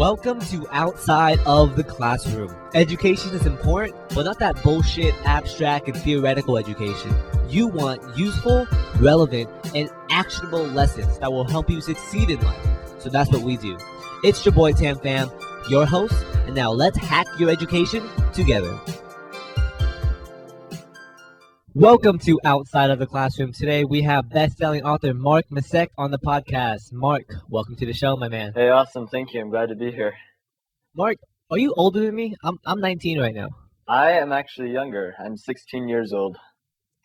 Welcome to Outside of the Classroom. Education is important, but not that bullshit, abstract, and theoretical education. You want useful, relevant, and actionable lessons that will help you succeed in life. So that's what we do. It's your boy Pham, your host, and now let's hack your education together. Welcome to Outside of the Classroom. Today we have best-selling author Mark Messick on the podcast. Mark, welcome to the show, my man. Hey, awesome. Thank you. I'm glad to be here. Mark, are you older than me? I'm 19 right now. I am actually younger. I'm 16 years old.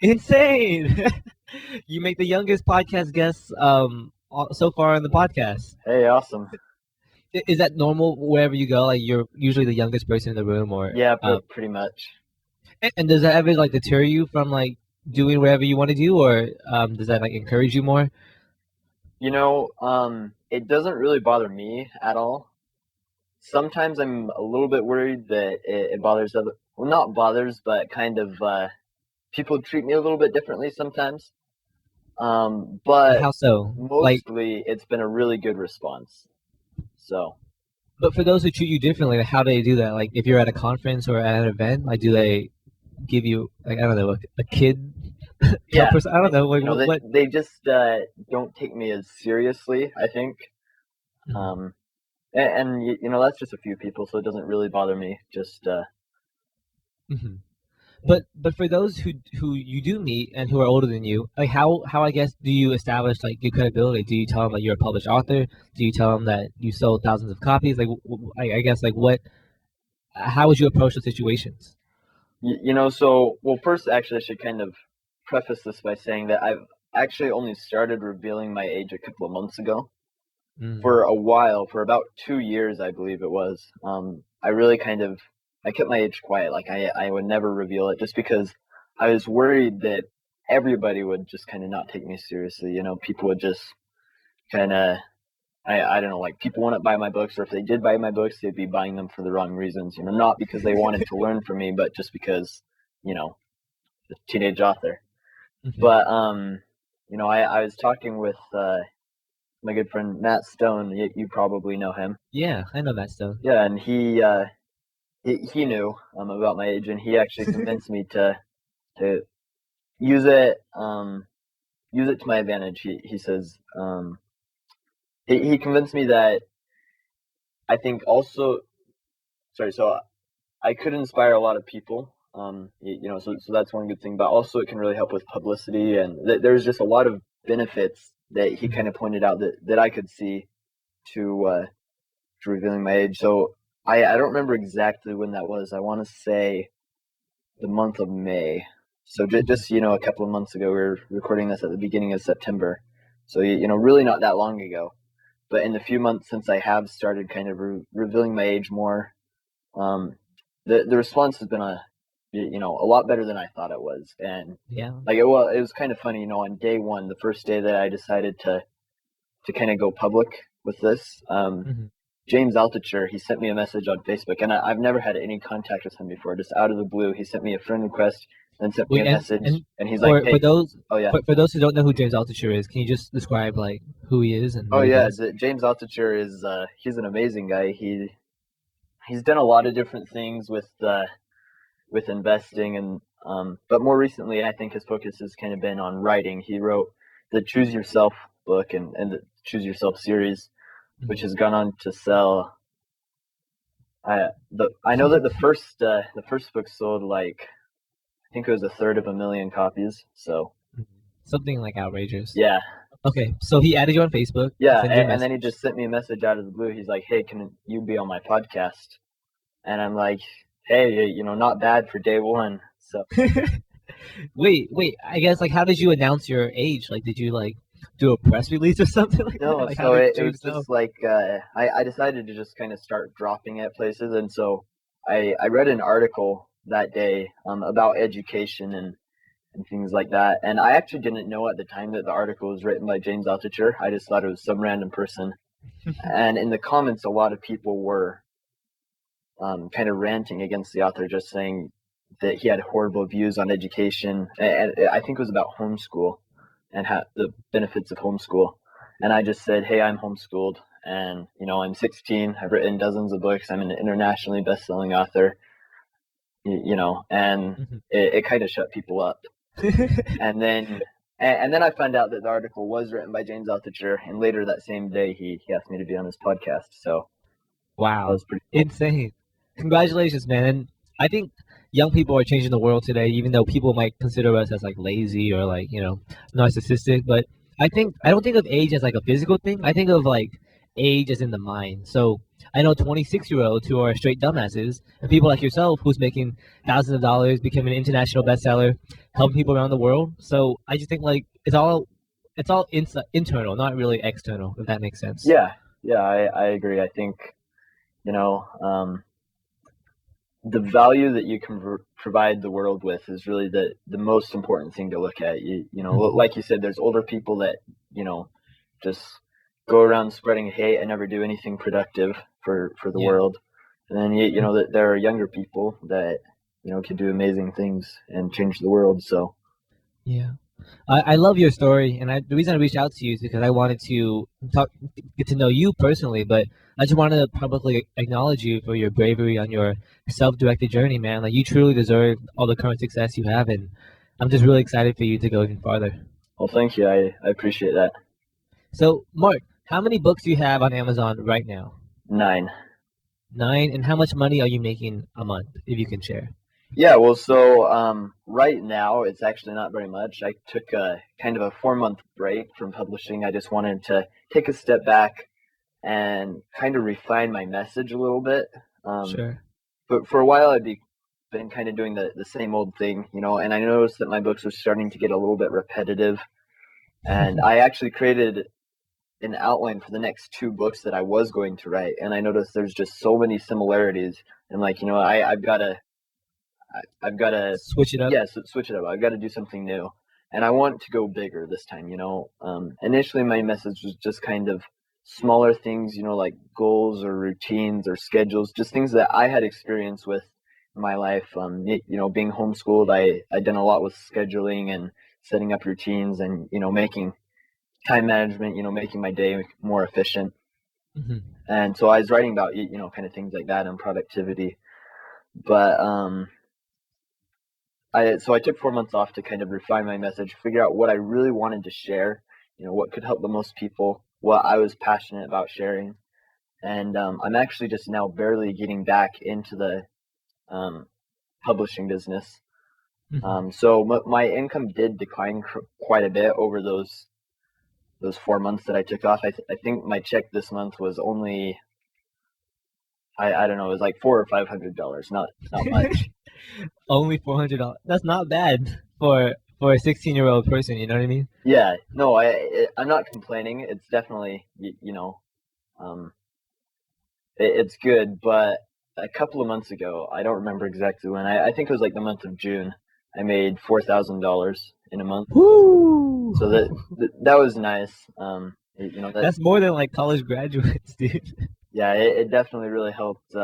Insane! You make the youngest podcast guest so far on the podcast. Hey, awesome. Is that normal wherever you go? Like you're usually the youngest person in the room, or Yeah, pretty much. And does that ever like deter you from like doing whatever you want to do, or does that like encourage you more? You know, it doesn't really bother me at all. Sometimes I'm a little bit worried that it bothers not bothers, but kind of people treat me a little bit differently sometimes. But How so? mostly it's been a really good response. So. But for those who treat you differently, how do they do that? Like if you're at a conference or at an event, like do they give you like I don't know a kid? Yeah, I don't know. Like, what? They just don't take me as seriously, I think. Mhm. And you know that's just a few people, so it doesn't really bother me. Just Mhm. But for those who you do meet and who are older than you, like how I guess do you establish like your credibility? Do you tell them that you're a published author? Do you tell them that you sold thousands of copies? Like I guess like what? How would you approach the situations? well, first, actually, I should kind of preface this by saying that I've actually only started revealing my age a couple of months ago. For a while, for about 2 years, I believe it was. I really I kept my age quiet. Like I would never reveal it just because I was worried that everybody would just kind of not take me seriously. You know, people would just kind of, I don't know, like people wouldn't buy my books, or if they did buy my books, they'd be buying them for the wrong reasons. You know, not because they wanted to learn from me, but just because, you know, the teenage author. Mhm. But I was talking with my good friend Matt Stone. You probably know him. Yeah, I know that stuff. Yeah, and he knew about my age, and he actually convinced me to use it to my advantage. He says he convinced me that I think also so I could inspire a lot of people. So that's one good thing, but also it can really help with publicity, and there's just a lot of benefits that he kind of pointed out that I could see to revealing my age. So I don't remember exactly when that was. I want to say the month of May. So just a couple of months ago, we were recording this at the beginning of September. So really not that long ago. But in the few months since I have started kind of revealing my age more, the response has been a lot better than I thought it was. And Yeah. like it was kind of funny, on day one, the first day that I decided to kind of go public with this, James Altucher, he sent me a message on Facebook, and I've never had any contact with him before. Just out of the blue, he sent me a friend request and sent me a message, and he's like, "Hey, for those, oh yeah, for those who don't know who James Altucher is, can you just describe like who he is and? Oh yeah, James Altucher is he's an amazing guy. He's done a lot of different things with investing, and but more recently, I think his focus has kind of been on writing. He wrote the Choose Yourself book and the Choose Yourself series, which has gone on to sell. I know that the first book sold like I think it was 1/3 of 1,000,000 copies. So something like outrageous. Yeah. Okay, so he added you on Facebook. Yeah, and then he just sent me a message out of the blue. He's like, "Hey, can you be on my podcast?" And I'm like, "Hey, not bad for day one." So Wait. I guess like how did you announce your age? Like, did you like do a press release or something like no, that? Like, so it was just like I decided to just kind of start dropping at places, and so I read an article that day about education and things like that, and I actually didn't know at the time that the article was written by James Altucher. I just thought it was some random person, and in the comments, a lot of people were kind of ranting against the author, just saying that he had horrible views on education, and I think it was about homeschool and the benefits of homeschool. And I just said, "Hey, I'm homeschooled, and I'm 16. I've written dozens of books. I'm an internationally best-selling author. And Mhm. it kind of shut people up. And then I found out that the article was written by James Altucher, and later that same day he asked me to be on his podcast. So that Wow, was pretty cool. insane! Congratulations, man. And I think young people are changing the world today, even though people might consider us as like lazy or like narcissistic. But I don't think of age as like a physical thing. I think of like age as in the mind. So I know 26-year-olds who are straight dumbasses, and people like yourself who's making thousands of dollars, becoming an international bestseller, helping people around the world. So I just think like it's all internal, not really external, if that makes sense. Yeah, I agree. I think you know the value that you can provide the world with is really the most important thing to look at. Mhm. Like you said, there's older people that just go around spreading hate and never do anything productive for the Yeah. world. And then that there are younger people that can do amazing things and change the world. So Yeah. I love your story, and the reason I reached out to you is because I wanted to get to know you personally, but I just wanted to publicly acknowledge you for your bravery on your self-directed journey, man. Like you truly deserve all the current success you have, and I'm just really excited for you to go even farther. well, thank you. I appreciate that. So, Mark, how many books do you have on Amazon right now? 9. 9, and how much money are you making a month, if you can share? Yeah, well, so right now it's actually not very much. I took a kind of a 4-month break from publishing. I just wanted to take a step back and kind of refine my message a little bit. Sure. But for a while, been kind of doing the same old thing, and I noticed that my books were starting to get a little bit repetitive. And I actually created an outline for the next 2 books that I was going to write, and I noticed there's just so many similarities. And like, I've got to, Switch it up. yeah, switch it up. I've got to do something new, and I want to go bigger this time. Initially my message was just kind of smaller things, like goals or routines or schedules, just things that I had experience with in my life. Being homeschooled, I done a lot with scheduling and setting up routines, and making time management, making my day more efficient. Hmm. And so I was writing about kind of things like that and productivity, but I took 4 months off to kind of refine my message, figure out what I really wanted to share, what could help the most people, what I was passionate about sharing. And I'm actually just now barely getting back into the um, publishing business. Hmm. So my income did decline quite a bit over those 4 months that I took off. I think my check this month was only, I don't know, it was like $400 or $500, not much. Only $400. That's not bad for a 16-year-old person. You know what I mean? Yeah, no, I'm not complaining. It's definitely um, it's good, but a couple of months ago, I don't remember exactly when. I think it was like the month of June. I made $4,000 in a month, Woo! so that was nice. That That's more than like college graduates, dude. yeah, it definitely really helped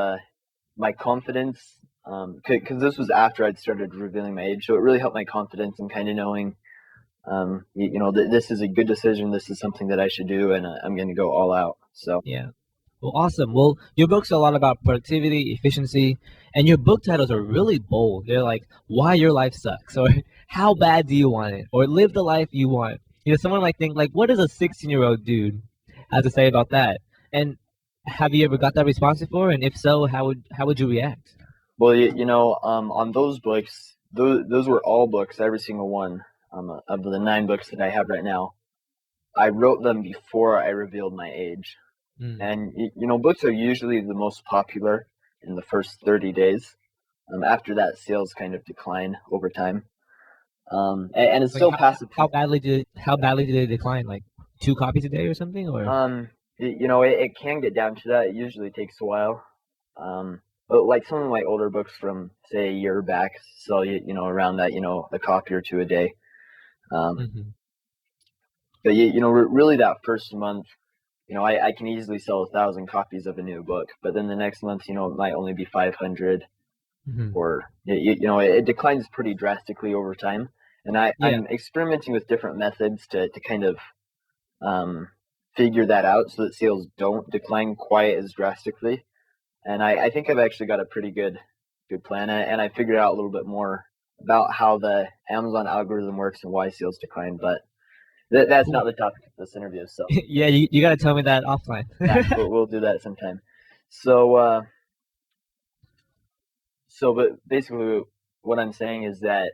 my confidence. Because this was after I'd started revealing my age, so it really helped my confidence in kind of knowing, that this is a good decision. This is something that I should do, and I'm going to go all out. So. Yeah. Well, awesome. Well, your book's a lot about productivity, efficiency, and your book titles are really bold. They're like, "Why Your Life Sucks," or "How Bad Do You Want It," or "Live the Life You Want." Someone might think like, "What does a 16-year-old dude have to say about that?" And have you ever got that response before? And if so, how would you react? Well, on those books, those were all books, every single one, of the 9 books that I have right now. I wrote them before I revealed my age, Mm. and books are usually the most popular in the first 30 days. After that, sales kind of decline over time, and it's Like still passive. how badly did it decline? Like 2 copies a day or something? Or It can get down to that. It usually takes a while. But like some of my older books from say a year back sell around that a copy or two a day. Um, Mhm. but really that first month, I can easily sell 1,000 copies of a new book. But then the next month, it might only be 500, Mhm. or it declines pretty drastically over time. And Yeah. I'm experimenting with different methods to kind of um, figure that out so that sales don't decline quite as drastically. And I think I've actually got a pretty good plan, and I figured out a little bit more about how the Amazon algorithm works and why sales decline. But that's Cool. not the topic of this interview, so Yeah, you got to tell me that offline. yeah, we'll do that sometime. So but basically, what I'm saying is that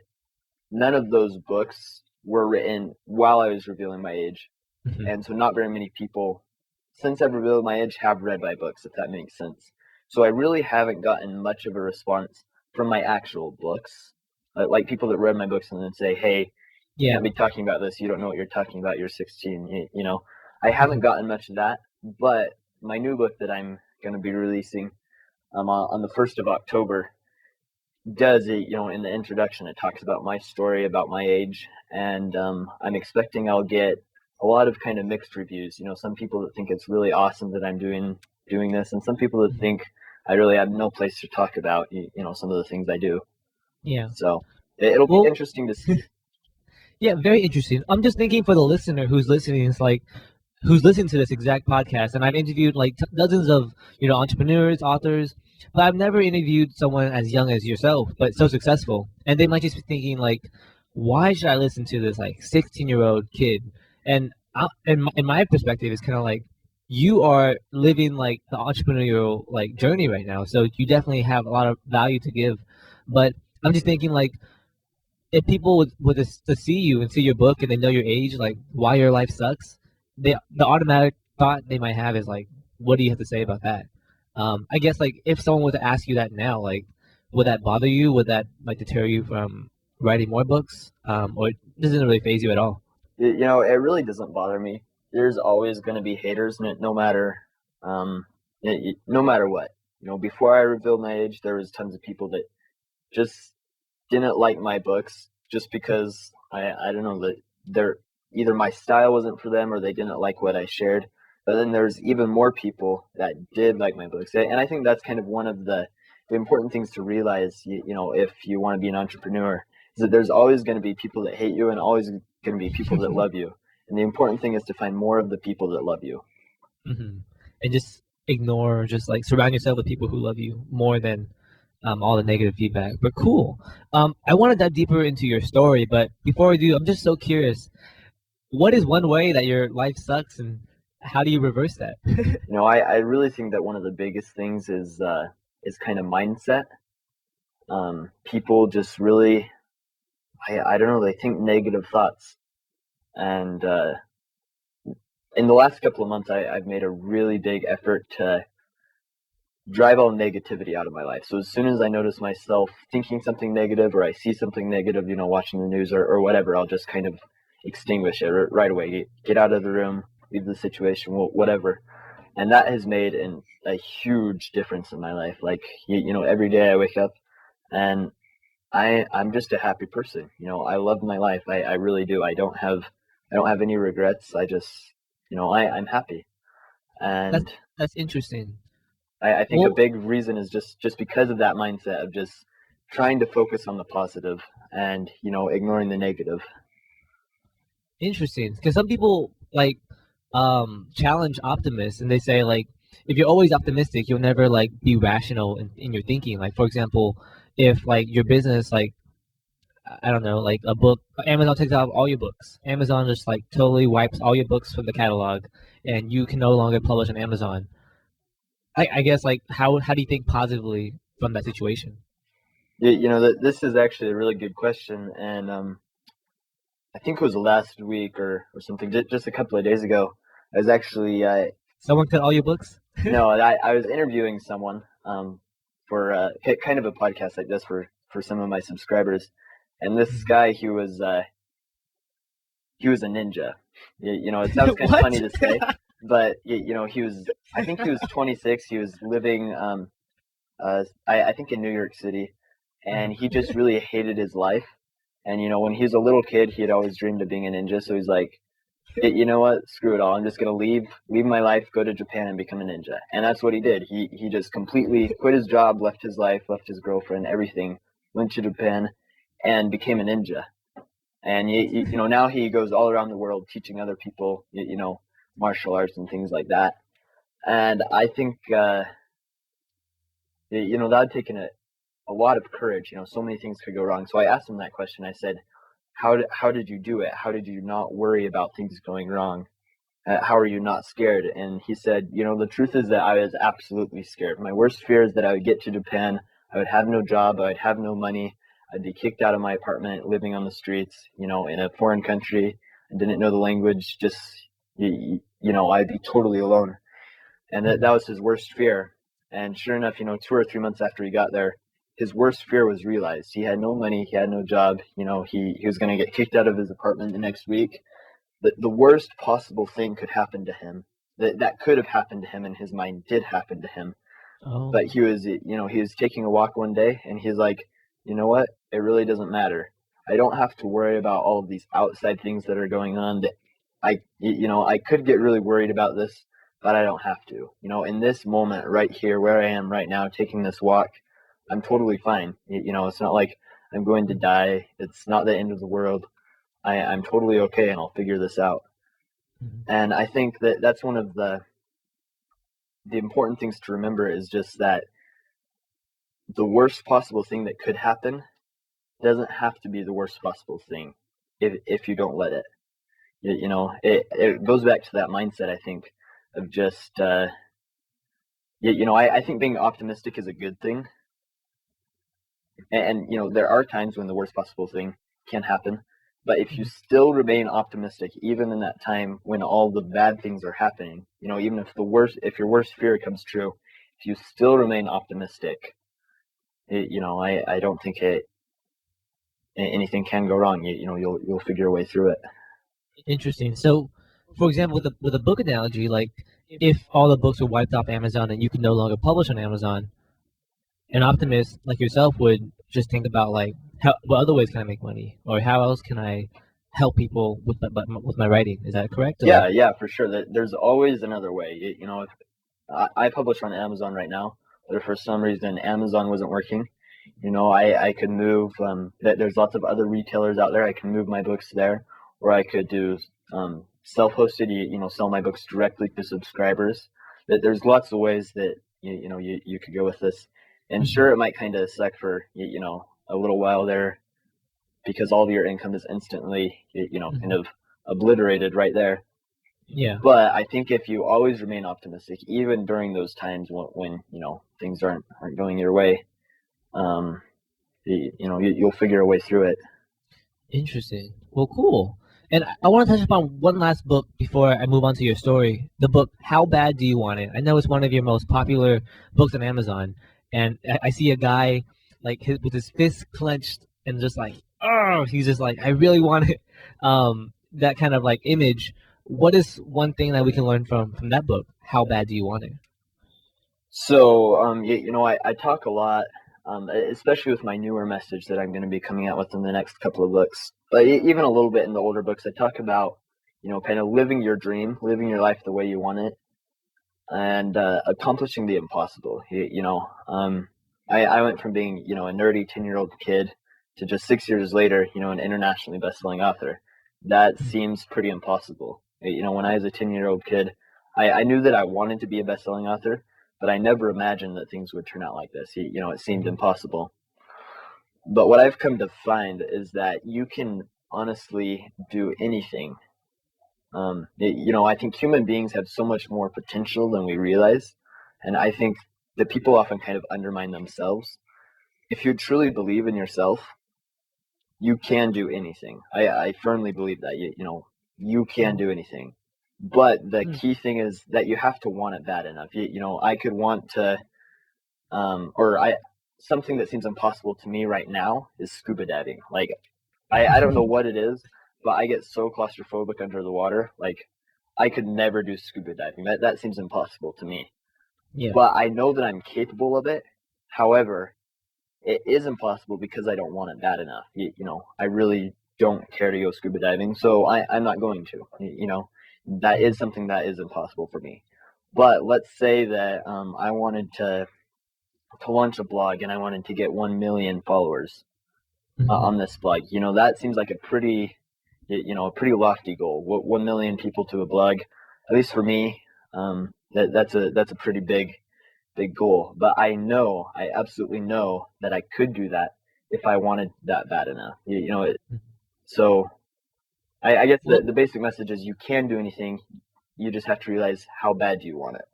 none of those books were written while I was revealing my age, Mhm. and so not very many people, since I've revealed my age, have read my books, if that makes sense. So I really haven't gotten much of a response from my actual books, like people that read my books and then say, "Hey, you Yeah. can't be talking about this. You don't know what you're talking about. You're 16." I haven't Mhm. gotten much of that, but my new book that I'm going to be releasing on the 1st of October does it. In the introduction, it talks about my story, about my age, and I'm expecting I'll get a lot of kind of mixed reviews. Some people that think it's really awesome that I'm doing this, and some people that think I really have no place to talk about some of the things I do. Yeah. So it'll be Well, interesting to see. yeah, very interesting. I'm just thinking for the listener who's listening, it's like who's listening to this exact podcast, and I've interviewed like dozens of entrepreneurs, authors, but I've never interviewed someone as young as yourself, but so successful. And they might just be thinking like, why should I listen to this like 16-year-old kid? And in my perspective, it's kind of like you are living like the entrepreneurial like journey right now, so you definitely have a lot of value to give. But I'm just thinking like if people would to see you and see your book and they know your age, like why your life sucks, the automatic thought they might have is like, what do you have to say about that? I guess like if someone were to ask you that now, like, would that bother you? Would that like deter you from writing more books? Or it doesn't really phase you at all? It really doesn't bother me. There's always going to be haters, no matter, um, no matter what. Before I revealed my age, there was tons of people that just didn't like my books just because I don't know that they're either my style wasn't for them or they didn't like what I shared. But then there's even more people that did like my books, and I think that's kind of one of the important things to realize. If you want to be an entrepreneur, is that there's always going to be people that hate you and always going to be people that love you. And the important thing is to find more of the people that love you. Hmm. And just ignore, just like surround yourself with people who love you more than all the negative feedback. But cool. I want to dive deeper into your story, but before we do, I'm just so curious. What is one way that your life sucks, and how do you reverse that? I really think that one of the biggest things is kind of mindset. People just really, I don't know, they think negative thoughts. And in the last couple of months, I've made a really big effort to drive all negativity out of my life. So as soon as I notice myself thinking something negative or I see something negative, watching the news or whatever, I'll just kind of extinguish it right away. Get out of the room, leave the situation, whatever. And that has made a huge difference in my life. Like, every day I wake up and I'm just a happy person. I love my life. I really do. I don't have any regrets. I just, I'm happy. That's And that's interesting. I think a Well, big reason is just because of that mindset of just trying to focus on the positive and, ignoring the negative. interesting because some people like challenge optimists, and they say like if you're always optimistic, you'll never like be rational in your thinking. Like for example, if like your business like I don't know, like a book, Amazon takes out all your books. Amazon just like totally wipes all your books from the catalog, and you can no longer publish on Amazon. I guess like how do you think positively from that situation? This is actually a really good question. And I think it was last week or something, just a couple of days ago. I was actually, Someone cut all your books? no, I was interviewing someone for kind of a podcast like this for some of my subscribers. And this guy, he was a ninja. It sounds kind of What? funny to say, but he was. I think he was 26. He was living, I think in New York City, and he just really hated his life. And when he was a little kid, he had always dreamed of being a ninja. So he's like, you know what? Screw it all. I'm just gonna leave my life, go to Japan, and become a ninja. And that's what he did. He just completely quit his job, left his life, left his girlfriend, everything, went to Japan, and became a ninja. And now he goes all around the world teaching other people, martial arts and things like that. And I think that had taken a lot of courage. So many things could go wrong. So I asked him that question. I said, how did you do it? How did you not worry about things going wrong? How are you not scared? And he said, the truth is that I was absolutely scared. My worst fear is that I would get to Japan, I would have no job, I would have no money, I'd be kicked out of my apartment, living on the streets, in a foreign country, and didn't know the language. Just, I'd be totally alone. And that was his worst fear. And sure enough, 2 or 3 months after he got there, his worst fear was realized. He had no money, he had no job, he was going to get kicked out of his apartment the next week. The worst possible thing could happen to him. That could have happened to him in his mind did happen to him. Oh. But he was taking a walk one day, and he's like, you know what? It really doesn't matter. I don't have to worry about all of these outside things that are going on. That I could get really worried about this, but I don't have to. In this moment right here, where I am right now, taking this walk, I'm totally fine. It's not like I'm going to die. It's not the end of the world. I'm totally okay, and I'll figure this out. Mm-hmm. And I think that's one of the important things to remember is just that the worst possible thing that could happen doesn't have to be the worst possible thing if you don't let it. It goes back to that mindset, I think, of just I think being optimistic is a good thing. And there are times when the worst possible thing can happen. But if you still remain optimistic, even in that time when all the bad things are happening, even if your worst fear comes true, if you still remain optimistic, I don't think anything can go wrong. You'll figure a way through it. Interesting. So, for example, with a book analogy, like if all the books were wiped off Amazon and you could no longer publish on Amazon, an optimist like yourself would just think about like what other ways can I make money, or how else can I help people with my writing. Is that correct? Yeah, for sure. There's always another way. If I publish on Amazon right now, but if for some reason Amazon wasn't working, I could move. There's lots of other retailers out there. I can move my books there, or I could do self-hosted. Sell my books directly to subscribers. There's lots of ways that you could go with this. And sure, it might kind of suck for a little while there, because all of your income is instantly kind of obliterated right there. Yeah. But I think if you always remain optimistic, even during those times when things aren't going your way, you'll figure a way through it. Interesting. Well, cool. And I want to touch upon one last book before I move on to your story. The book "How Bad Do You Want It?" I know it's one of your most popular books on Amazon, and I see a guy like with his fist clenched and just like, oh, he's just like, I really want it. That kind of like image. What is one thing that we can learn from that book? How bad do you want it? So, I talk a lot, especially with my newer message that I'm going to be coming out with in the next couple of books. But even a little bit in the older books, I talk about, kind of living your dream, living your life the way you want it, and accomplishing the impossible. I went from being, a nerdy 10-year-old kid to just 6 years later, an internationally best-selling author. That seems pretty impossible. When I was a 10-year-old kid, I knew that I wanted to be a best-selling author, but I never imagined that things would turn out like this. It seemed impossible. But what I've come to find is that you can honestly do anything. I think human beings have so much more potential than we realize. And I think that people often kind of undermine themselves. If you truly believe in yourself, you can do anything. I firmly believe that. You can do anything. But the key thing is that you have to want it bad enough. I could want to, something that seems impossible to me right now is scuba diving. Like, I don't know what it is, but I get so claustrophobic under the water. Like, I could never do scuba diving. That seems impossible to me. Yeah. But I know that I'm capable of it. However, it is impossible because I don't want it bad enough. I really don't care to go scuba diving, so I'm not going to. That is something that is impossible for me. But let's say that I wanted to launch a blog and I wanted to get 1 million followers on this blog. That seems like a pretty lofty goal. 1 million people to a blog. at least for me, that's a pretty big goal. But I absolutely know that I could do that if I wanted that bad enough. So I guess Well, the basic message is you can do anything. You just have to realize how bad do you want it.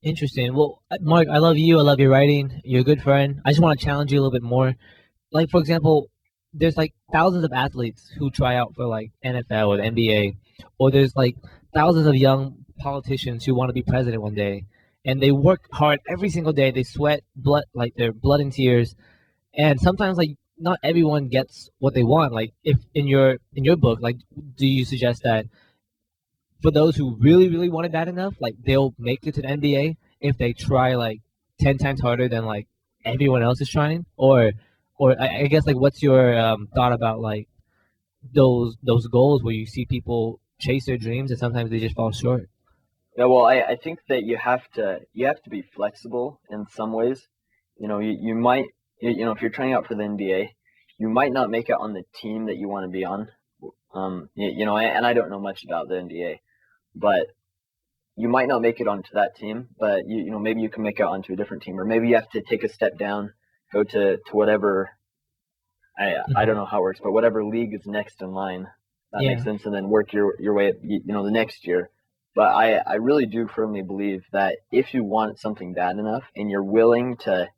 interesting. Well, Mark, I love you. I love your writing. You're a good friend. I just want to challenge you a little bit more. Like, for example, there's like thousands of athletes who try out for like NFL or the NBA, or there's like thousands of young politicians who want to be president one day, and they work hard every single day. They sweat blood, like their blood and tears, and sometimes like not everyone gets what they want. Like, if in your book, like, do you suggest that for those who really want it bad enough, like they'll make it to the NBA if they try like 10 times harder than like everyone else is trying, or I guess like what's your thought about like those goals where you see people chase their dreams and sometimes they just fall short. Yeah, well, I think that you have to be flexible in some ways. You might if you're trying out for the NBA, you might not make it on the team that you want to be on. And I don't know much about the NBA, but you might not make it onto that team. But maybe you can make it onto a different team, or maybe you have to take a step down, go to whatever. I don't Mhm. know how it works, but whatever league is next in line, that makes Yeah. sense, and then work your way up, the next year. But I really do firmly believe that if you want something bad enough and you're willing to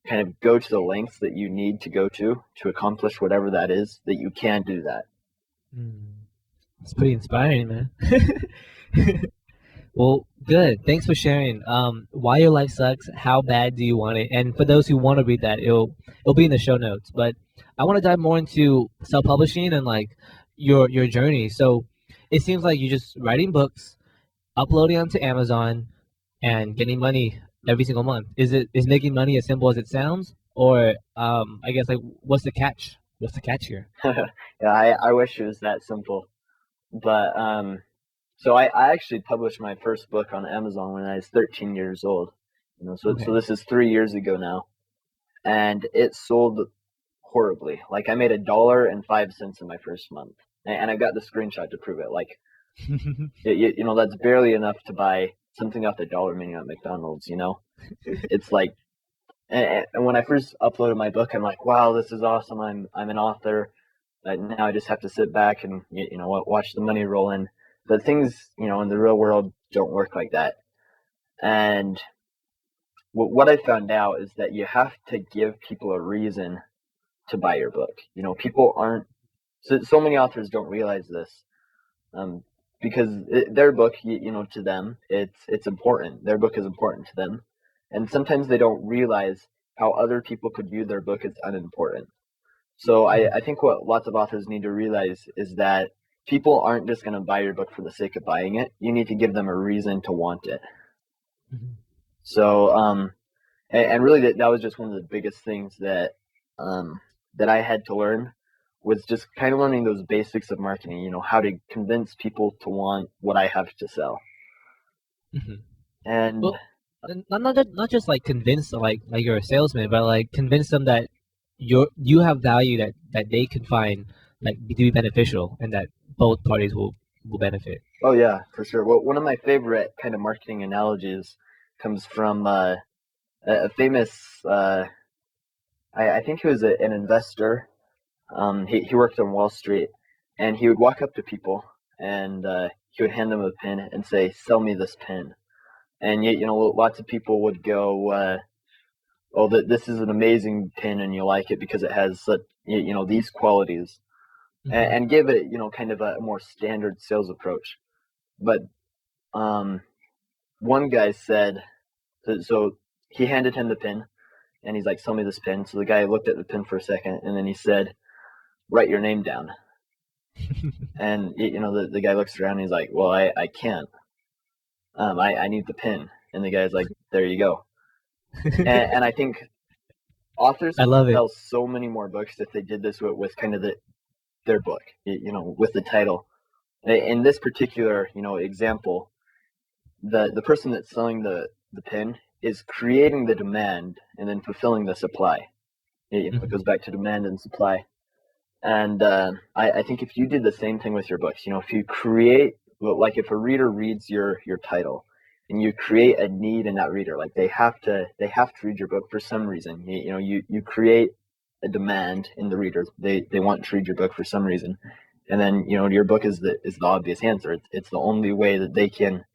kind of go to the lengths that you need to go to accomplish whatever that is, that you can do that. Mm. It's pretty inspiring, man. Well, good. Thanks for sharing. Why your life sucks. How bad do you want it? And for those who want to read that, it'll be in the show notes. But I want to dive more into self publishing and like your journey. So it seems like you're just writing books, uploading onto Amazon, and getting money every single month. Is making money as simple as it sounds, or I guess like what's the catch? What's the catch here? Yeah, I wish it was that simple. But so I actually published my first book on Amazon when I was 13 years old. So Okay. this is 3 years ago now, and it sold horribly. Like I made $1.05 in my first month, and I got the screenshot to prove it. Like that's barely enough to buy something off the dollar menu at McDonald's. It's like, and when I first uploaded my book, I'm like, wow, this is awesome. I'm an author. Now I just have to sit back and watch the money roll in. But things in the real world don't work like that. And what I found out is that you have to give people a reason to buy your book. People aren't so many authors don't realize this, um, because their book, to them, it's important. Their book is important to them, and sometimes they don't realize how other people could view their book as unimportant. So I think what lots of authors need to realize is that people aren't just going to buy your book for the sake of buying it. You need to give them a reason to want it. So and really that was just one of the biggest things that I had to learn, was just kind of learning those basics of marketing. How to convince people to want what I have to sell. And Well, not just like convince like you're a salesman, but like convince them that you have value that they can find like to be beneficial and that both parties will benefit. oh yeah, for sure. Well, one of my favorite kind of marketing analogies comes from a famous. I think he was an investor. He worked on Wall Street, and he would walk up to people, and he would hand them a pen and say, "Sell me this pen." And yet, lots of people would go, "Oh, this is an amazing pen, and you like it because it has such, these qualities," Hmm. and give it, kind of a more standard sales approach. But um, one guy said, so he handed him the pen, and he's like, "Sell me this pen." So the guy looked at the pen for a second, and then he said, "Write your name down." And the guy looks around and he's like, "Well, I can't. I need the pen." And the guy's like, "There you go." And I think authors I could love it. sell so many more books if they did this with kind of their book, with the title. In this particular example, the person that's selling the pen is creating the demand and then fulfilling the supply. It goes Mhm. back to demand and supply. And I think if you did the same thing with your books, if you create like if a reader reads your title and you create a need in that reader, like they have to read your book for some reason. You create a demand in the reader. They want to read your book for some reason, and then your book is the obvious answer. It's the only way that they can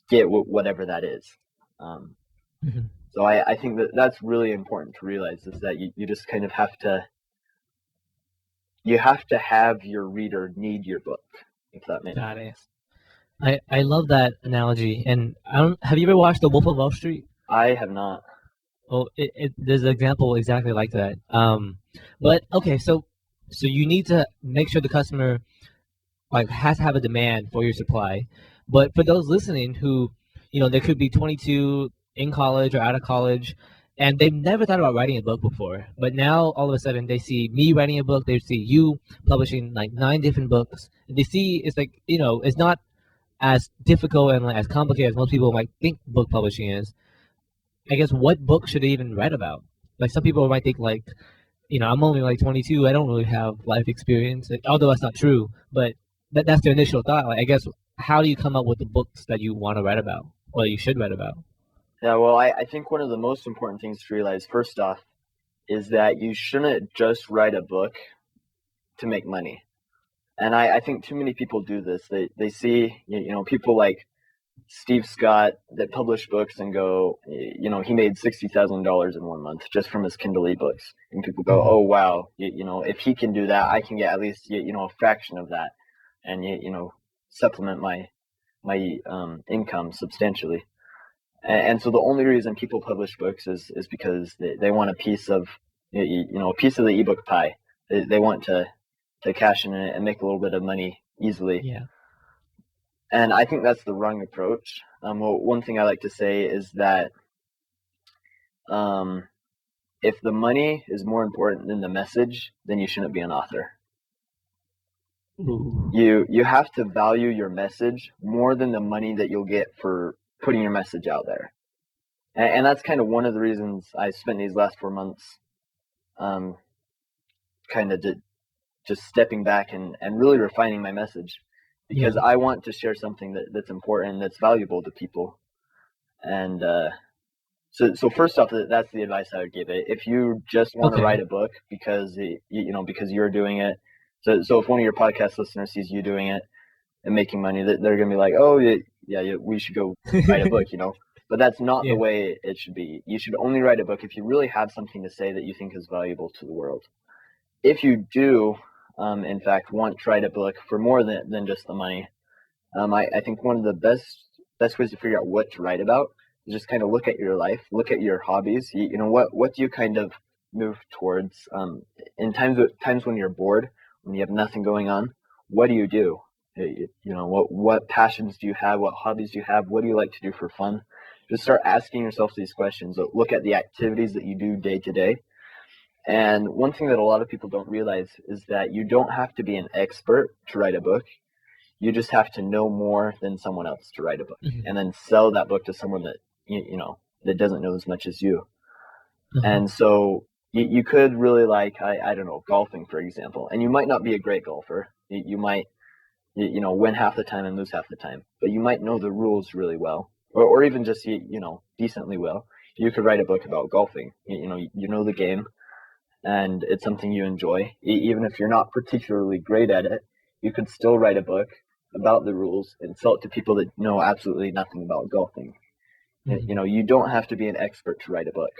get whatever that is. Mhm. So I think that's really important to realize, is that you just kind of have to have your reader need your book, if that makes Got it. sense. I love that analogy. And I don't have you ever watched The Wolf of Wall Street? I have not. Well, there's an example exactly like that. But okay, so you need to make sure the customer like has to have a demand for your supply. But for those listening who, they could be 22 in college or out of college, and they've never thought about writing a book before. But now all of a sudden they see me writing a book, they see you publishing like 9 different books. And they see it's like, it's not as difficult and like, as complicated as most people might think book publishing is. I guess what book should they even write about? Like some people might think like, I'm only like 22. I don't really have life experience, like, although that's not true. But that's their initial thought. Like, I guess, how do you come up with the books that you want to write about, or you should write about? Yeah, well, I think one of the most important things to realize, first off, is that you shouldn't just write a book to make money. And I think too many people do this. They see people like Steve Scott that publish books and go, he made $60,000 in 1 month just from his Kindle ebooks, and people go, Mhm. oh wow, if he can do that, I can get at least a fraction of that, and supplement my income substantially. And so the only reason people publish books is because they want a piece of a piece of the ebook pie. They want to cash in it and make a little bit of money easily. Yeah. And I think that's the wrong approach. Well, one thing I like to say is that um, if the money is more important than the message, then you shouldn't be an author. Ooh. You have to value your message more than the money that you'll get for putting your message out there. And that's kind of one of the reasons I spent these last 4 months um, kind of just stepping back and really refining my message, Yeah. because I want to share something that's important, that's valuable to people. And so first off, that's the advice I would give it. If you just want to Okay. write a book because because you're doing it, so if one of your podcast listeners sees you doing it and making money, they're gonna be like, oh yeah, we should go write a book. But that's not Yeah. the way it should be. You should only write a book if you really have something to say that you think is valuable to the world. If you do, in fact, want to write a book for more than just the money, I think one of the best ways to figure out what to write about is just kind of look at your life, look at your hobbies. What do you kind of move towards in times when you're bored, when you have nothing going on? What do you do? What passions do you have? What hobbies do you have? What do you like to do for fun? Just start asking yourself these questions. Look at the activities that you do day to day. And one thing that a lot of people don't realize is that you don't have to be an expert to write a book. You just have to know more than someone else to write a book, Mhm. and then sell that book to someone that that doesn't know as much as you. Uh-huh. And so you could really like, I don't know, golfing, for example, and you might not be a great golfer. You might win half the time and lose half the time, but you might know the rules really well, or even just decently well. You could write a book about golfing. You know the game, and it's something you enjoy. Even if you're not particularly great at it, you could still write a book about the rules and sell it to people that know absolutely nothing about golfing. Mhm. You don't have to be an expert to write a book.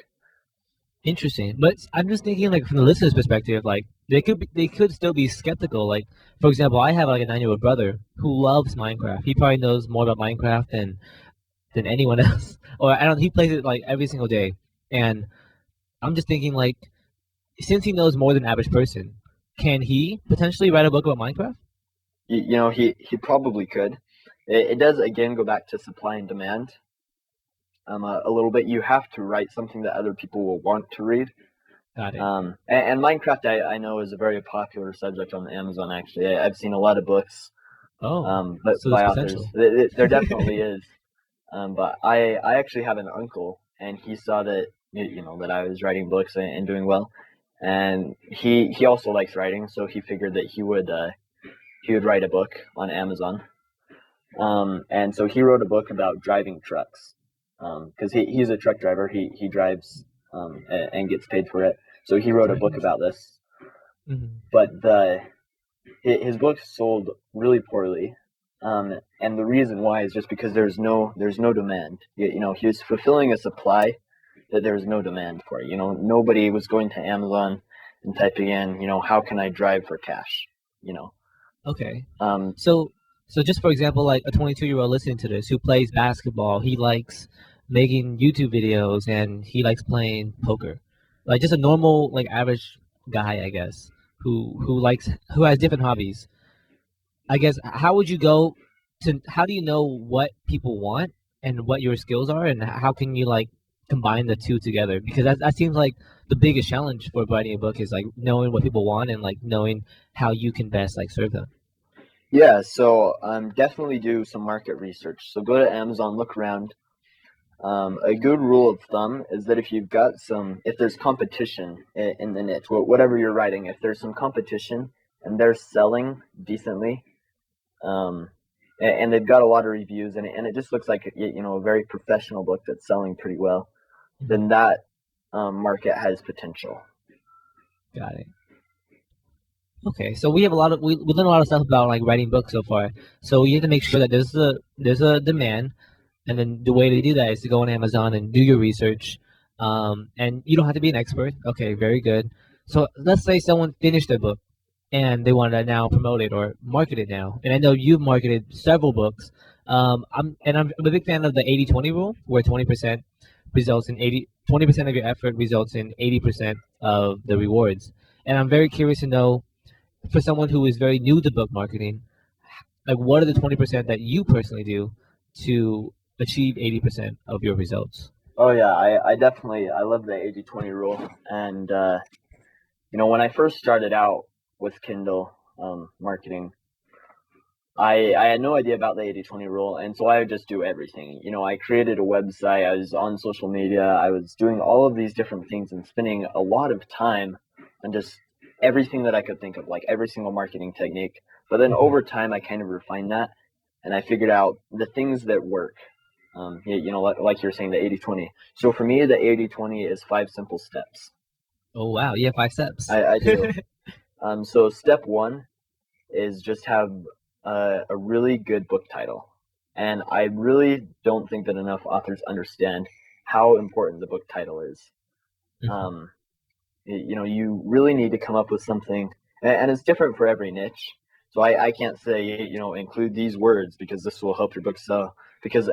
Interesting, but I'm just thinking, like from the listener's perspective, like they could still be skeptical. Like, for example, I have like a 9-year-old brother who loves Minecraft. He probably knows more about Minecraft than anyone else. Or I don't. He plays it like every single day, and I'm just thinking like, since he knows more than the average person, can he potentially write a book about Minecraft? He probably could. It does again go back to supply and demand. A little bit. You have to write something that other people will want to read. Got it. And Minecraft, I know, is a very popular subject on Amazon. Actually, I've seen a lot of books, Oh, but so there's by authors. potential. There definitely is. But I actually have an uncle, and he saw that that I was writing books and doing well, and he also likes writing, so he figured that he would write a book on Amazon. And so he wrote a book about driving trucks, because he's a truck driver. He drives, and gets paid for it. So he wrote a book Nice. about this. Mhm. But his book sold really poorly, and the reason why is just because there's no demand. He was fulfilling a supply that there was no demand for. Nobody was going to Amazon and typing in, how can I drive for cash? You know, Okay. um, So, so just for example, like a 22-year-old listening to this who plays basketball, he likes making YouTube videos and he likes playing poker. Like just a normal, like average guy, I guess, who has different hobbies. I guess how would you go to how do you know what people want and what your skills are and how can you like combine the two together? Because that seems like the biggest challenge for writing a book is like knowing what people want and like knowing how you can best like serve them. yeah, so definitely do some market research. So go to Amazon, look around. A good rule of thumb is that if there's competition in the niche, whatever you're writing, if there's some competition and they're selling decently, um, and they've got a lot of reviews, and it just looks like a very professional book that's selling pretty well, Mhm. then that market has potential. Got it. Okay, so we have a lot of we learned a lot of stuff about like writing books so far. So you have to make sure that there's a demand, and then the way to do that is to go on Amazon and do your research. And you don't have to be an expert. Okay, very good. So let's say someone finished their book and they want to now promote it or market it now. And I know you've marketed several books. I'm a big fan of the 80-20 rule, where 20% results in 20% of your effort results in 80% of the rewards. And I'm very curious to know for someone who is very new to book marketing, like what are the 20% that you personally do to achieve 80% of your results? Oh yeah, I definitely I love the 80-20 rule, and when I first started out with Kindle marketing, I had no idea about the 80-20 rule, and so I would just do everything. I created a website, I was on social media, I was doing all of these different things and spending a lot of time on just everything that I could think of, like every single marketing technique. But then Hmm. over time, I kind of refined that, and I figured out the things that work. Like you're saying, the 80-20. So for me, the 80-20 is 5 simple steps. Oh wow, yeah, 5 steps. I do. So step one is just have a really good book title. And I really don't think that enough authors understand how important the book title is. Hmm. Um, you really need to come up with something, and it's different for every niche. So I can't say, include these words because this will help your book sell, because,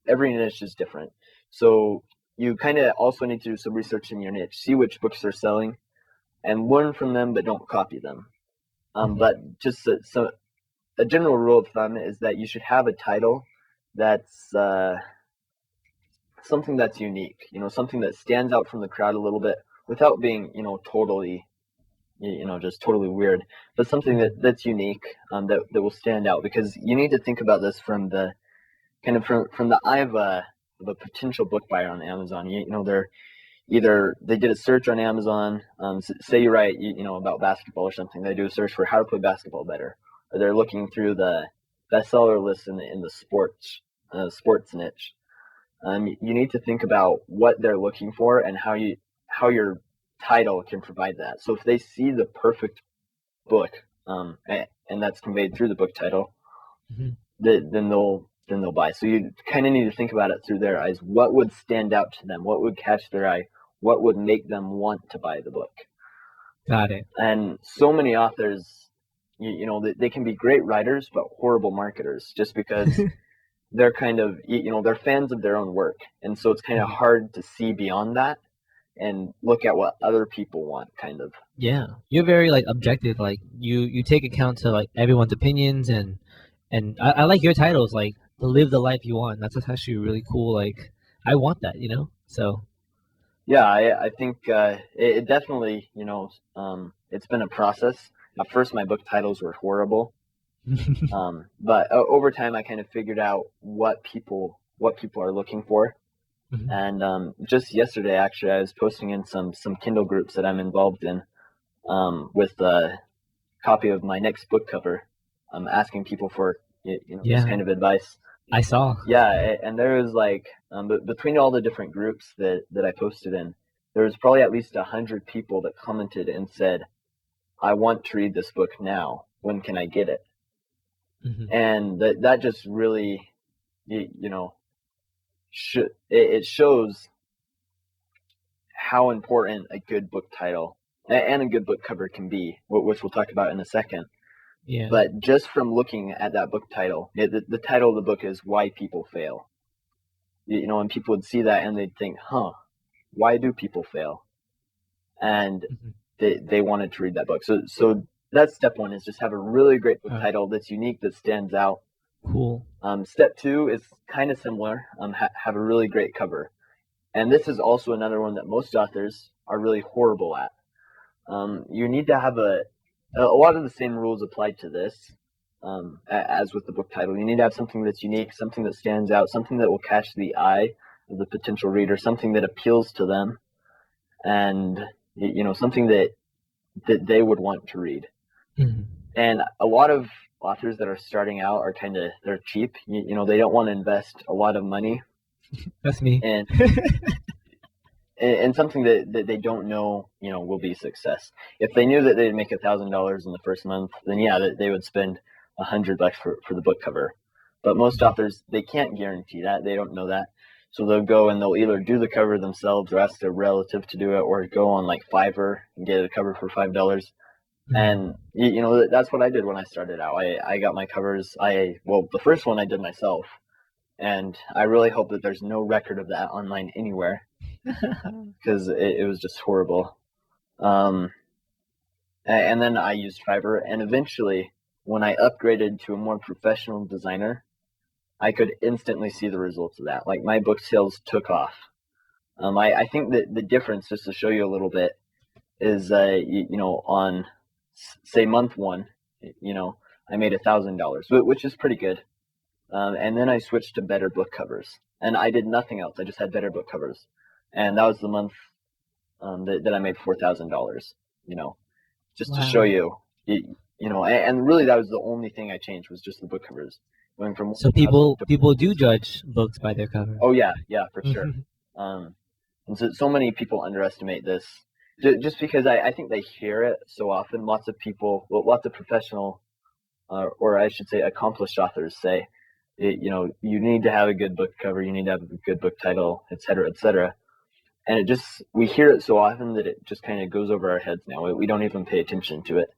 every niche is different. So you kind of also need to do some research in your niche, see which books are selling, and learn from them, but don't copy them. Hmm. But just so a general rule of thumb is that you should have a title that's something that's unique, something that stands out from the crowd a little bit without being, totally, just totally weird, but something Hmm. that's unique, that will stand out, because you need to think about this from the kind of from the eye of a potential book buyer on Amazon. They're either they did a search on Amazon. Say you write, about basketball or something. They do a search for how to play basketball better, or they're looking through the bestseller list in the sports niche. You need to think about what they're looking for and how your title can provide that. So if they see the perfect book, and that's conveyed through the book title, Hmm. then they'll buy. So you kind of need to think about it through their eyes. What would stand out to them? What would catch their eye? What would make them want to buy the book? Got it. And so many authors, they can be great writers but horrible marketers, just because they're kind of, they're fans of their own work, and so it's kind of Mhm. hard to see beyond that and look at what other people want, kind of. Yeah, you're very like objective. Like you take account to like everyone's opinions and I like your titles like to live the life you want. That's actually really cool. Like I want that. So Yeah, I think it definitely, it's been a process. At first, my book titles were horrible, but over time, I kind of figured out what people are looking for. Mhm. And just yesterday, actually, I was posting in some Kindle groups that I'm involved in, with a copy of my next book cover. I'm asking people for this Yeah, kind of advice. I saw. Yeah, and there was like, but between all the different groups that I posted in, there was probably at least 100 people that commented and said, "I want to read this book now. When can I get it?" Hmm. And that just really, you know, it shows how important a good book title and a good book cover can be, which we'll talk about in a second. Yeah. But just from looking at that book title, the title of the book is "Why People Fail." And people would see that and they'd think, "Huh, why do people fail?" And Hmm. they wanted to read that book. So that's step one, is just have a really great book All right. title that's unique, that stands out. Cool. Step two is kind of similar. Have a really great cover. And this is also another one that most authors are really horrible at. You need to have a lot of the same rules applied to this, as with the book title. You need to have something that's unique, something that stands out, something that will catch the eye of the potential reader, something that appeals to them, and something that they would want to read. Hmm. And a lot of authors that are starting out are they're cheap. They don't want to invest a lot of money That's me. in and something that they don't know, will be a success. If they knew that they'd make $1,000 in the first month, then yeah, they would spend $100 for the book cover. But most authors, they can't guarantee that. They don't know that. So they'll go and they'll either do the cover themselves or ask a relative to do it, or go on like Fiverr and get a cover for $5. And that's what I did when I started out. I got my covers. The first one I did myself, and I really hope that there's no record of that online anywhere, because it was just horrible. Um, and then I used Fiverr, and eventually, when I upgraded to a more professional designer, I could instantly see the results of that. Like, my book sales took off. I think that the difference, just to show you a little bit, is on say month one, I made $1,000, which is pretty good. And then I switched to better book covers, and I did nothing else. I just had better book covers, and that was the month that I made $4,000. You know, just to show Wow. and really that was the only thing I changed, was just the book covers, going from So 1,000 people to people do judge books by their cover. oh yeah, for sure. Mhm. Um, and so many people underestimate this, just because I think they hear it so often. Lots of professional, or I should say accomplished authors say, you need to have a good book cover, you need to have a good book title, etc., etc. And we hear it so often that it just kind of goes over our heads now. We don't even pay attention to it.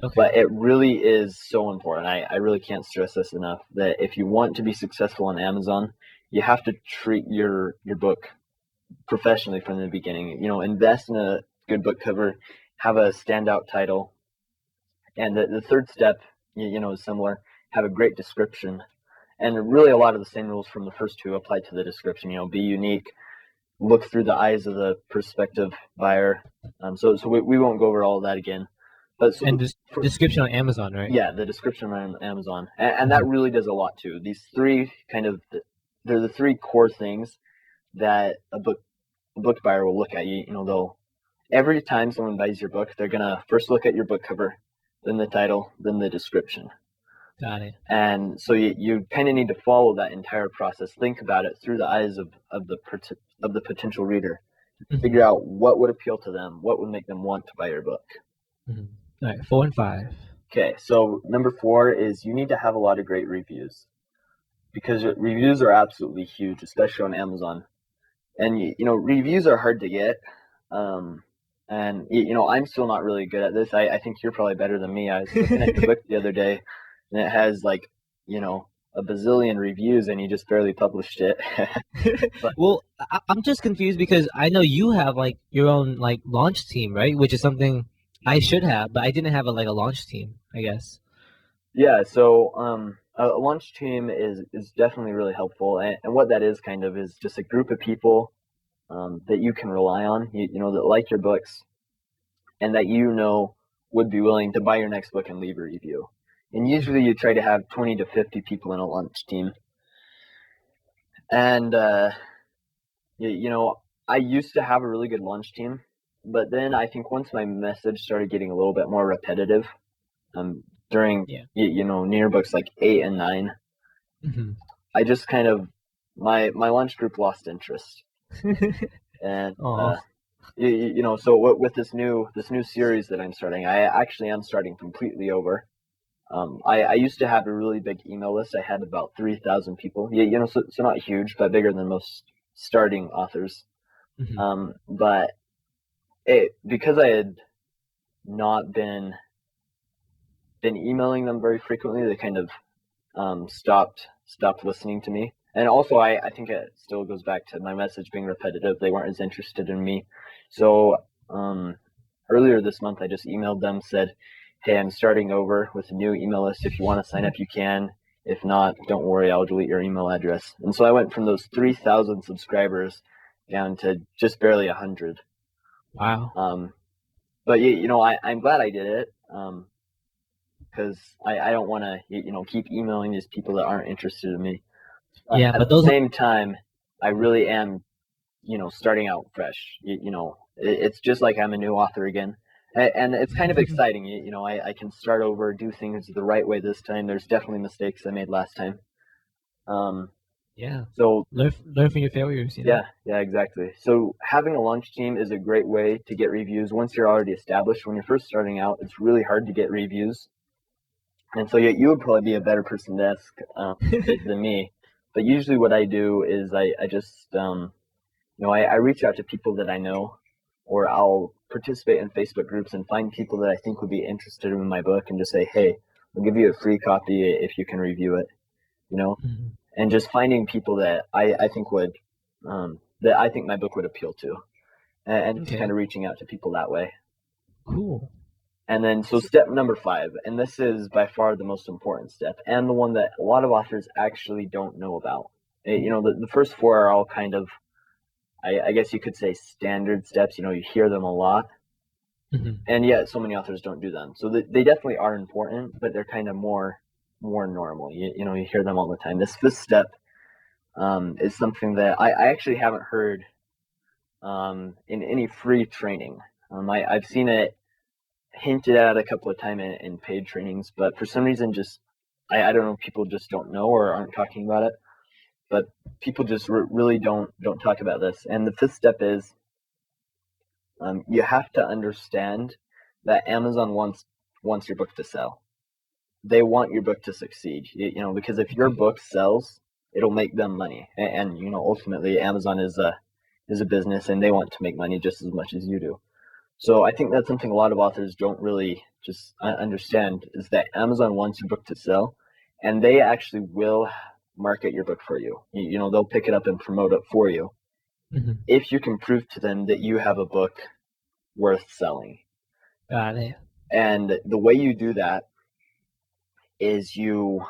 But Okay. it really is so important. I really can't stress this enough, that if you want to be successful on Amazon, you have to treat your book professionally from the beginning. Invest in a good book cover, have a standout title, and the third step, is similar. Have a great description, and really a lot of the same rules from the first two apply to the description. Be unique, look through the eyes of the prospective buyer. So we won't go over all of that again. But And this description on Amazon, right? yeah, the description on Amazon, and that Mhm. really does a lot too. These three they're the three core things that a book buyer will look at. They'll every time someone buys your book, they're gonna first look at your book cover, then the title, then the description. Got it. And so you kind of need to follow that entire process. Think about it through the eyes of the potential reader. Hmm. Figure out what would appeal to them, what would make them want to buy your book. Hmm. All right, 4 and 5. Okay, so number 4 is you need to have a lot of great reviews, because reviews are absolutely huge, especially on Amazon. And reviews are hard to get. Um, and I'm still not really good at this. I think you're probably better than me. I was looking at your book the other day, and it has like a bazillion reviews, and you just barely published it. But Well, I'm just confused because I know you have like your own like launch team, right? Which is something I should have, but I didn't have a launch team, I guess. yeah, so a launch team is definitely really helpful, and what that is kind of is just a group of people that you can rely on, that like your books, and that would be willing to buy your next book and leave a review. And usually you try to have 20 to 50 people in a launch team. And I used to have a really good launch team, but then I think once my message started getting a little bit more repetitive, during near books like 8 and 9, Mm-hmm. I just kind of my lunch group lost interest, and Oh. so with this new series that I'm starting, I actually am starting completely over. I used to have a really big email list. I had about 3,000 people. So not huge, but bigger than most starting authors. Mm-hmm. But because I had not been emailing them very frequently, they kind of stopped listening to me. And also, I think it still goes back to my message being repetitive. They weren't as interested in me. So earlier this month, I just emailed them, said, hey, I'm starting over with a new email list. If you want to sign up, you can. If not, don't worry, I'll delete your email address. And so I went from those 3,000 subscribers down to just barely 100. Wow. But I'm glad I did it, because I don't want to keep emailing these people that aren't interested in me. Yeah, At but the those. same time, I really am starting out fresh. It's just like I'm a new author again, and it's kind of exciting. I can start over, do things the right way this time. There's definitely mistakes I made last time. Yeah. So Learn from your failures. yeah, exactly. So having a launch team is a great way to get reviews once you're already established. When you're first starting out, it's really hard to get reviews, and so you would probably be a better person to ask than me. But usually, what I do is I just I reach out to people that I know, or I'll participate in Facebook groups and find people that I think would be interested in my book and just say, hey, I'll give you a free copy if you can review it, Mm-hmm. and just finding people that I think would, that I think my book would appeal to, and just kind of reaching out to people that way. Cool. And then, so step number 5, and this is by far the most important step, and the one that a lot of authors actually don't know about. The first 4 are all kind of, I guess you could say, standard steps. You hear them a lot, Mm-hmm. and yet so many authors don't do them. So they definitely are important, but they're kind of more normal. You hear them all the time. This 5th step is something that I actually haven't heard in any free training. I've seen it hinted at a couple of times in paid trainings, but for some reason, just I don't know, people just don't know or aren't talking about it. But people just really don't talk about this. And the 5th step is, you have to understand that Amazon wants your book to sell. They want your book to succeed, because if your book sells, it'll make them money. And ultimately, Amazon is a business, and they want to make money just as much as you do. So I think that's something a lot of authors don't really just understand, is that Amazon wants your book to sell, and they actually will market your book for you. They'll pick it up and promote it for you, Mm-hmm. if you can prove to them that you have a book worth selling. Got it. And the way you do that is you,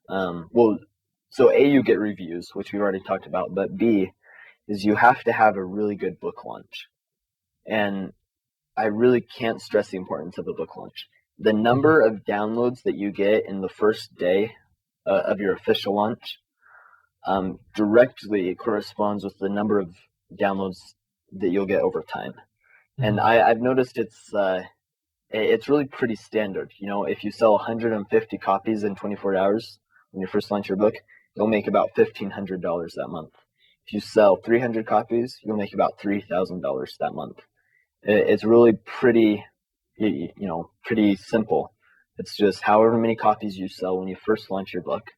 so A, you get reviews, which we've already talked about, but B is you have to have a really good book launch. And I really can't stress the importance of a book launch. The number of downloads that you get in the first day of your official launch directly corresponds with the number of downloads that you'll get over time. And I've noticed it's really pretty standard. If you sell 150 copies in 24 hours when you first launch your book, you'll make about $1,500 that month. If you sell 300 copies, you'll make about $3,000 that month. It's really pretty, pretty simple. It's just however many copies you sell when you first launch your book.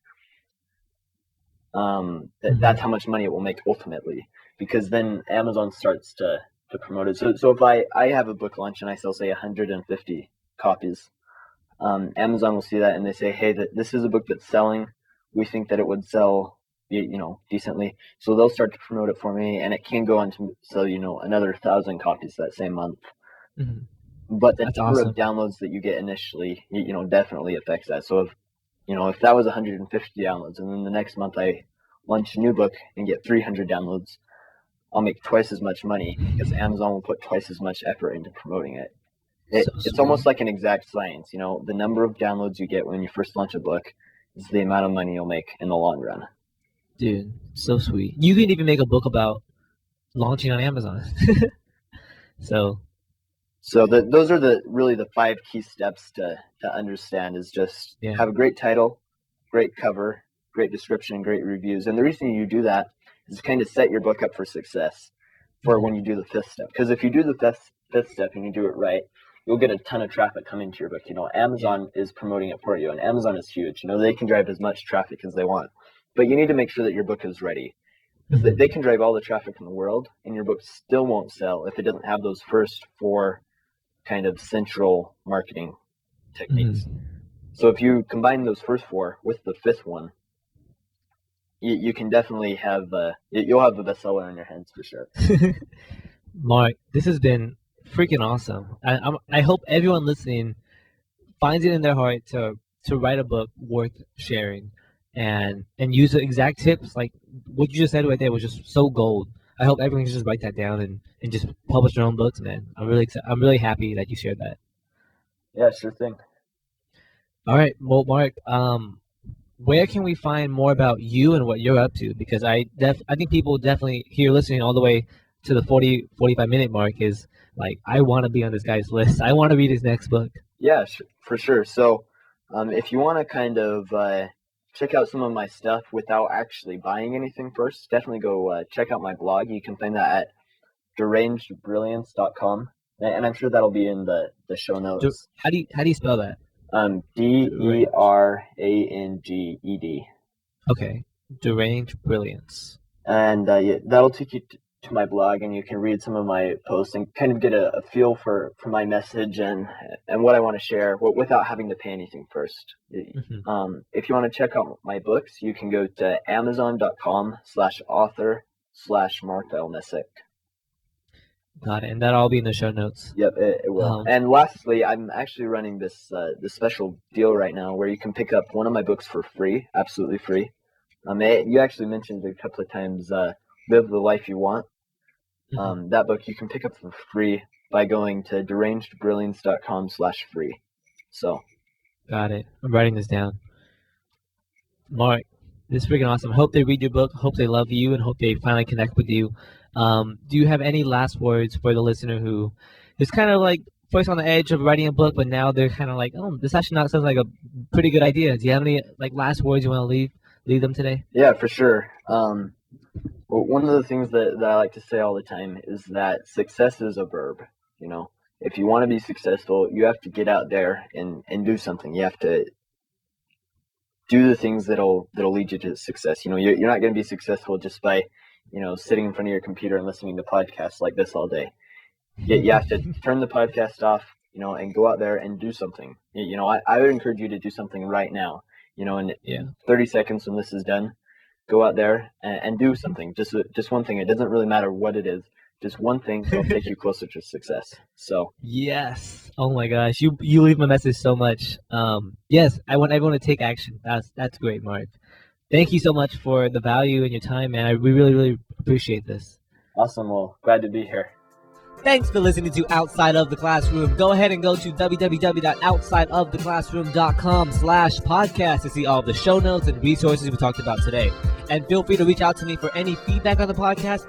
That's how much money it will make ultimately, because then Amazon starts to promote it. So if I have a book launch and I sell, say, 150 copies, Amazon will see that and they say, hey, this is a book that's selling. We think that it would sell, decently. So they'll start to promote it for me, and it can go on to sell, another 1,000 copies that same month. Mm-hmm. But the That's number awesome. of downloads that you get initially, definitely affects that. So if that was 150 downloads, and then the next month I launch a new book and get 300 downloads, I'll make twice as much money, because Amazon will put twice as much effort into promoting it. It's almost like an exact science. The number of downloads you get when you first launch a book is the amount of money you'll make in the long run. Dude, so sweet. You can even make a book about launching on Amazon. So So those are really the 5 key steps to understand is just have a great title, great cover, great description, and great reviews. And the reason you do that is to kind of set your book up for success for when you do the 5th step. Because if you do the 5th step and you do it right, you'll get a ton of traffic coming to your book. Amazon is promoting it for you, and Amazon is huge. They can drive as much traffic as they want, but you need to make sure that your book is ready. Because they can drive all the traffic in the world, and your book still won't sell if it doesn't have those first 4 kind of central marketing techniques. So if you combine those first 4 with the 5th one, you can definitely have you'll have a bestseller in your hands for sure. Mark, this has been freaking awesome. I hope everyone listening finds it in their heart to write a book worth sharing and use the exact tips. Like what you just said right there was just so gold. I hope everyone can just write that down and just publish their own books, man. I'm really happy that you shared that. Yeah, sure thing. All right, well, Mark, where can we find more about you and what you're up to? Because I think people definitely here listening all the way to the 45 minute mark is like, I want to be on this guy's list. I want to read his next book. Yeah, for sure. So if you want to kind of check out some of my stuff without actually buying anything first, definitely go check out my blog. You can find that at derangedbrilliance.com, and I'm sure that'll be in the show notes. How do you spell that? Deranged. Okay, Deranged Brilliance. And that'll take you to my blog, and you can read some of my posts and kind of get a feel for my message and what I want to share without having to pay anything first. If you want to check out my books, you can go to amazon.com/author/Messick. Got it, and that'll all be in the show notes. Yep, it will. And lastly, I'm actually running this special deal right now where you can pick up one of my books for free, absolutely free. You actually mentioned a couple of times, Live the Life You Want. That book you can pick up for free by going to derangedbrilliance.com/free. So. Got it. I'm writing this down. Mark, this is freaking awesome. Hope they read your book. Hope they love you, and hope they finally connect with you. Do you have any last words for the listener who is kind of like first on the edge of writing a book, but now they're kind of like, oh, this actually sounds like a pretty good idea. Do you have any like last words you want to leave them today? Yeah, for sure. Well, one of the things that I like to say all the time is that success is a verb. If you want to be successful, you have to get out there and do something. You have to do the things that'll lead you to success. You're not going to be successful just by sitting in front of your computer and listening to podcasts like this all day. You have to turn the podcast off, and go out there and do something. I would encourage you to do something right now. In 30 seconds when this is done, go out there and do something. Just one thing. It doesn't really matter what it is. Just one thing will take you closer to success. So yes. Oh my gosh, you leave my message so much. Yes, I want everyone to take action. That's great, Mark. Thank you so much for the value and your time, man. We really, really appreciate this. Awesome. Well, glad to be here. Thanks for listening to Outside of the Classroom. Go ahead and go to www.outsideoftheclassroom.com/podcast to see all of the show notes and resources we talked about today. And feel free to reach out to me for any feedback on the podcast.